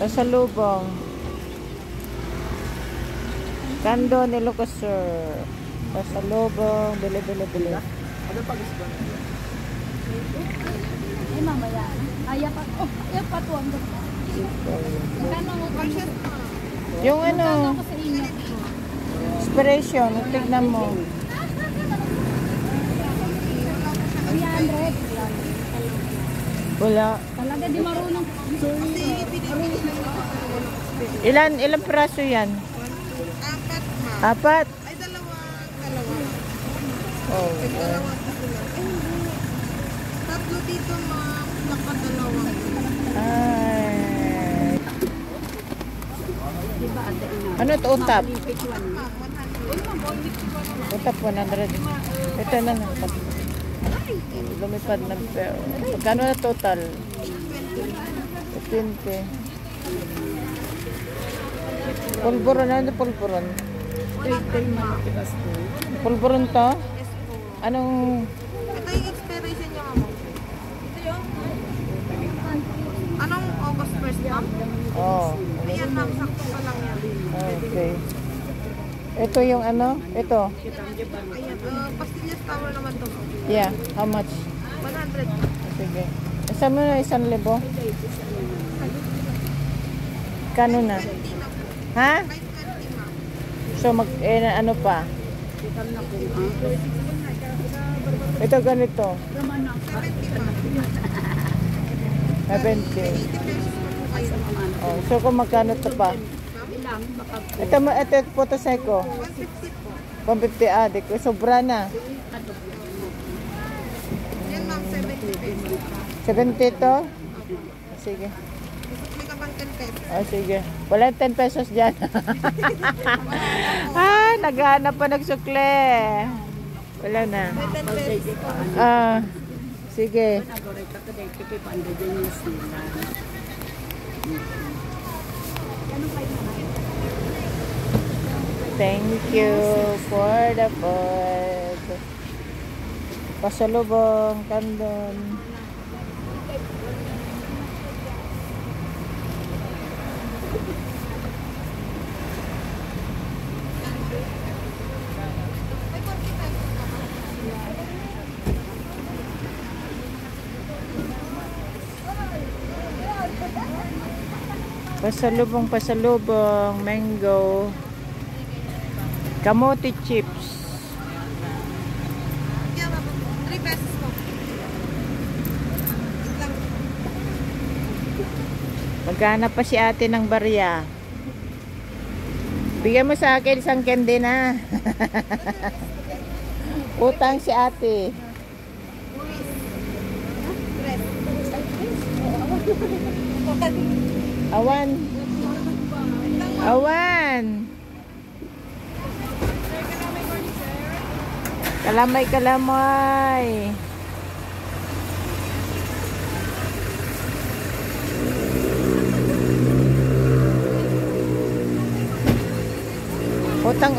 Pasalubong. Kando ni Lucas Sir. Pasalubong. Bili. Ano pag-isbang? Eh, mamaya. Ayaw pa to. Yung ano, Sa inyo. inspiration. Tignan mo. 300. Wala. Talaga di marunong. Ilan piraso yan? Apat. Ay, dalawa. Oh. Tatlo dito, ma'am. Nakadalawa. Ay. Diba, ate ina? Ano to utap? Malipit yun. Utap 100. Ito na lang. Lumipad na pero. Magkano na total? 20. Pulburon. Ano pulburon? Pulburon to? Anong? Ito yung expiration niya, ma'am. Ito yun? Anong August 1st, ma'am? Oh. Ayan, ma'am. Sakto pa lang yan. Okay. Ito yung ano? Ito. Ayan. Pastillas tower naman to. Yeah. How much? 100. Sige. Isa mo na 1,000. Kano na? Ha? 520, ma'am. So ano pa? Ito ganito. 70, ma'am. 70. 80 pesos po kayo. Oh, so kung magkano to pa? Ito photo psycho. 150 po. 150 di ko sobra na. Yan, ma'am. 70 pesos. 70 to? Sige. May ka bang 10 pesos? Oh, sige. Wala 10 pesos dyan. Naghahanap pa nagsukle. Wala na. May 10 pesos. Sige. Thank you for the food. Pasalubong, kandon. Pasalubong, mango, kamote chips. Yan, ma'am. 3 pesos po. Lang. Magkana pa si ate ng barya. Bigyan mo sa akin isang candy na. Utang si ate. Awan. Kalamay.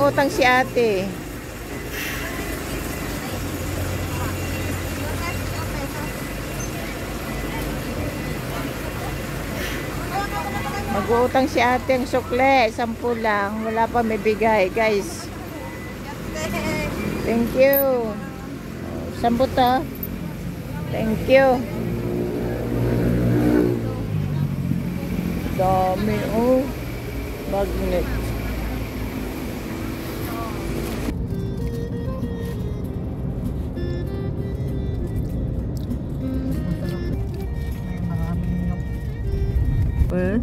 Utang si ate. Mag-uutang si ate ang sukle. 10 lang. Wala pa may bigay, guys. Thank you. 10 to. Thank you. Dami, oh. Magnet. Well,